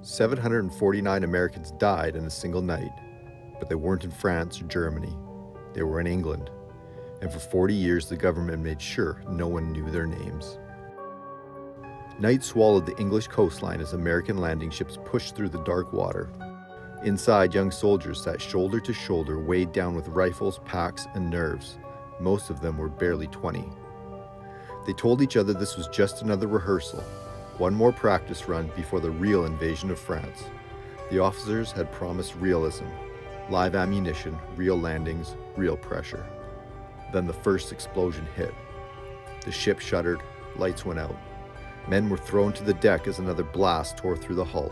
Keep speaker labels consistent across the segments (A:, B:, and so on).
A: 749 Americans died in a single night, but they weren't in France or Germany. They were in England, and for 40 years the government made sure no one knew their names. Night swallowed the English coastline as American landing ships pushed through the dark water. Inside, young soldiers sat shoulder to shoulder, weighed down with rifles, packs, and nerves. Most of them were barely 20. They told each other this was just another rehearsal, one more practice run before the real invasion of France. The officers had promised realism, live ammunition, real landings, real pressure. Then the first explosion hit. The ship shuddered, lights went out. Men were thrown to the deck as another blast tore through the hull.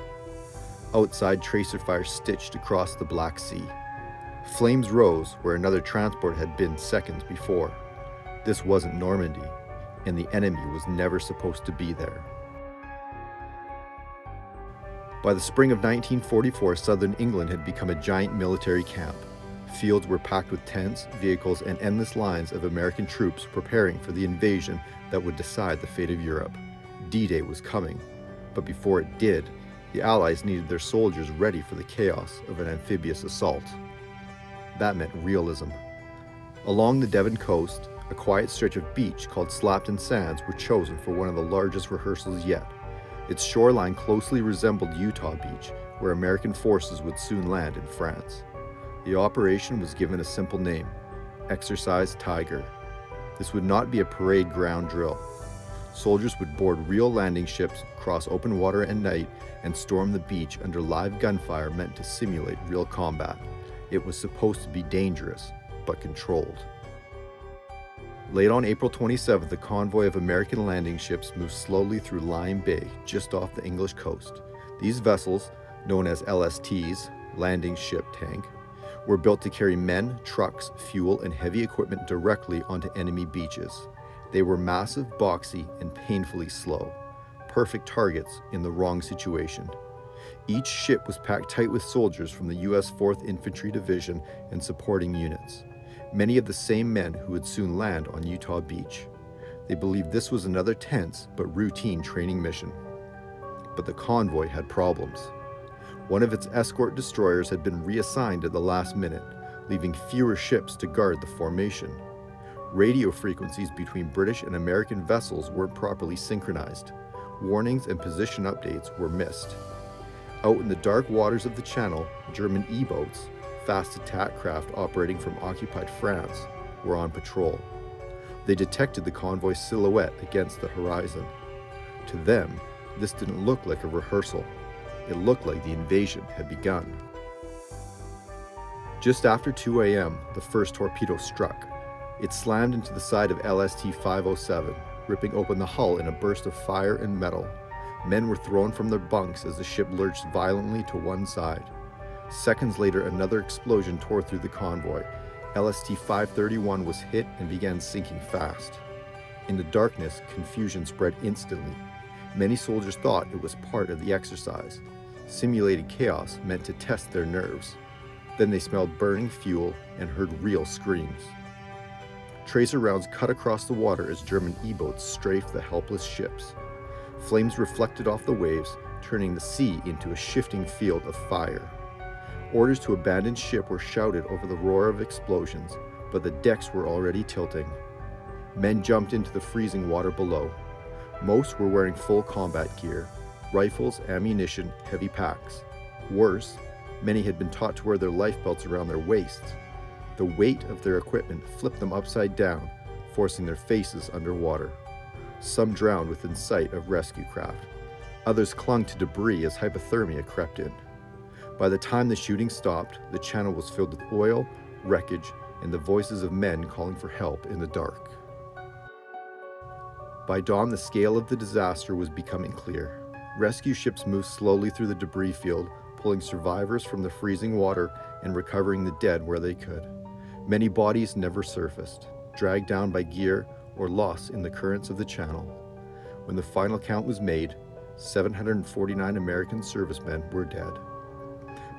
A: Outside, tracer fire stitched across the Black Sea. Flames rose where another transport had been seconds before. This wasn't Normandy, and the enemy was never supposed to be there. By the spring of 1944, southern England had become a giant military camp. Fields were packed with tents, vehicles, and endless lines of American troops preparing for the invasion that would decide the fate of Europe. D-Day was coming, but before it did, the Allies needed their soldiers ready for the chaos of an amphibious assault. That meant realism. Along the Devon coast, a quiet stretch of beach called Slapton Sands were chosen for one of the largest rehearsals yet. Its shoreline closely resembled Utah Beach, where American forces would soon land in France. The operation was given a simple name: Exercise Tiger. This would not be a parade ground drill. Soldiers would board real landing ships, cross open water at night, and storm the beach under live gunfire meant to simulate real combat. It was supposed to be dangerous, but controlled. Late on April 27th, a convoy of American landing ships moved slowly through Lyme Bay, just off the English coast. These vessels, known as LSTs, landing ship tank, were built to carry men, trucks, fuel, and heavy equipment directly onto enemy beaches. They were massive, boxy, and painfully slow, perfect targets in the wrong situation. Each ship was packed tight with soldiers from the U.S. 4th Infantry Division and supporting units, many of the same men who would soon land on Utah Beach. They believed this was another tense but routine training mission. But the convoy had problems. One of its escort destroyers had been reassigned at the last minute, leaving fewer ships to guard the formation. Radio frequencies between British and American vessels weren't properly synchronized. Warnings and position updates were missed. Out in the dark waters of the Channel, German E-boats, fast attack craft operating from occupied France, were on patrol. They detected the convoy's silhouette against the horizon. To them, this didn't look like a rehearsal. It looked like the invasion had begun. Just after 2 a.m., the first torpedo struck. It slammed into the side of LST-507, ripping open the hull in a burst of fire and metal. Men were thrown from their bunks as the ship lurched violently to one side. Seconds later, another explosion tore through the convoy. LST-531 was hit and began sinking fast. In the darkness, confusion spread instantly. Many soldiers thought it was part of the exercise. Simulated chaos meant to test their nerves. Then they smelled burning fuel and heard real screams. Tracer rounds cut across the water as German E-boats strafed the helpless ships. Flames reflected off the waves, turning the sea into a shifting field of fire. Orders to abandon ship were shouted over the roar of explosions, but the decks were already tilting. Men jumped into the freezing water below. Most were wearing full combat gear: rifles, ammunition, heavy packs. Worse, many had been taught to wear their life belts around their waists. The weight of their equipment flipped them upside down, forcing their faces underwater. Some drowned within sight of rescue craft. Others clung to debris as hypothermia crept in. By the time the shooting stopped, the channel was filled with oil, wreckage, and the voices of men calling for help in the dark. By dawn, the scale of the disaster was becoming clear. Rescue ships moved slowly through the debris field, pulling survivors from the freezing water and recovering the dead where they could. Many bodies never surfaced, dragged down by gear or lost in the currents of the channel. When the final count was made, 749 American servicemen were dead.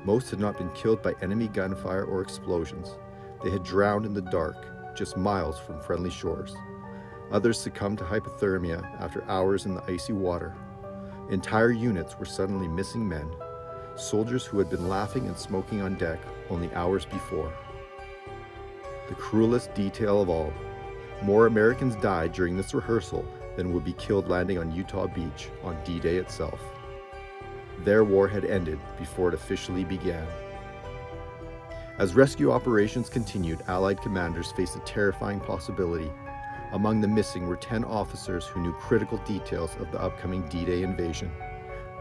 A: Most had not been killed by enemy gunfire or explosions. They had drowned in the dark, just miles from friendly shores. Others succumbed to hypothermia after hours in the icy water. Entire units were suddenly missing men, soldiers who had been laughing and smoking on deck only hours before. The cruelest detail of all, more Americans died during this rehearsal than would be killed landing on Utah Beach on D-Day itself. Their war had ended before it officially began. As rescue operations continued, Allied commanders faced a terrifying possibility. Among the missing were 10 officers who knew critical details of the upcoming D-Day invasion: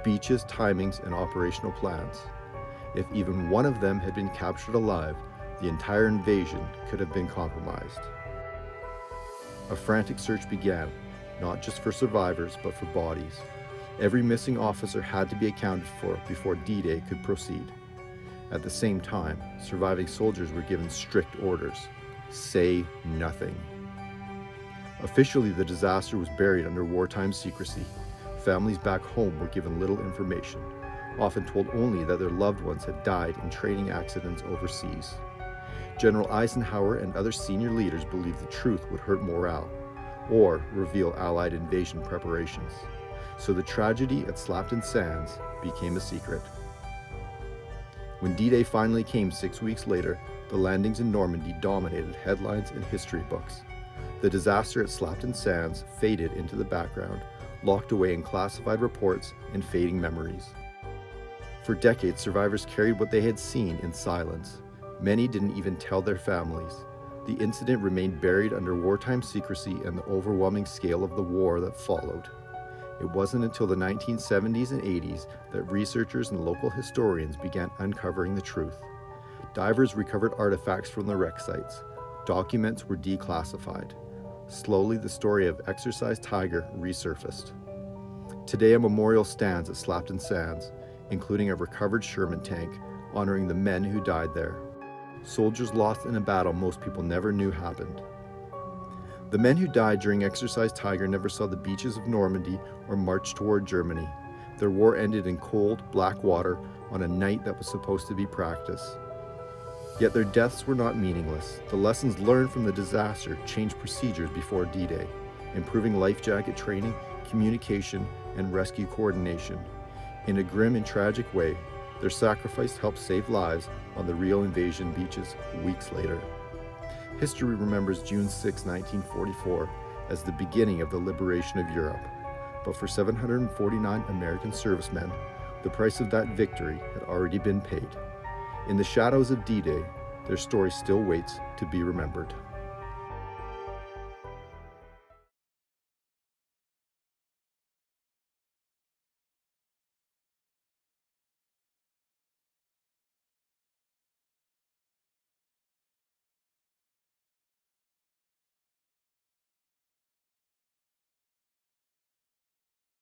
A: beaches, timings, and operational plans. If even one of them had been captured alive, the entire invasion could have been compromised. A frantic search began, not just for survivors, but for bodies. Every missing officer had to be accounted for before D-Day could proceed. At the same time, surviving soldiers were given strict orders: say nothing. Officially, the disaster was buried under wartime secrecy. Families back home were given little information, often told only that their loved ones had died in training accidents overseas. General Eisenhower and other senior leaders believed the truth would hurt morale or reveal Allied invasion preparations. So the tragedy at Slapton Sands became a secret. When D-Day finally came 6 weeks later, the landings in Normandy dominated headlines and history books. The disaster at Slapton Sands faded into the background, locked away in classified reports and fading memories. For decades, survivors carried what they had seen in silence. Many didn't even tell their families. The incident remained buried under wartime secrecy and the overwhelming scale of the war that followed. It wasn't until the 1970s and 80s that researchers and local historians began uncovering the truth. Divers recovered artifacts from the wreck sites. Documents were declassified. Slowly, the story of Exercise Tiger resurfaced. Today, a memorial stands at Slapton Sands, including a recovered Sherman tank, honoring the men who died there. Soldiers lost in a battle most people never knew happened. The men who died during Exercise Tiger never saw the beaches of Normandy or marched toward Germany. Their war ended in cold, black water on a night that was supposed to be practice. Yet their deaths were not meaningless. The lessons learned from the disaster changed procedures before D-Day, improving life jacket training, communication, and rescue coordination. In a grim and tragic way, their sacrifice helped save lives on the real invasion beaches weeks later. History remembers June 6, 1944 as the beginning of the liberation of Europe. But for 749 American servicemen, the price of that victory had already been paid. In the shadows of D-Day, their story still waits to be remembered.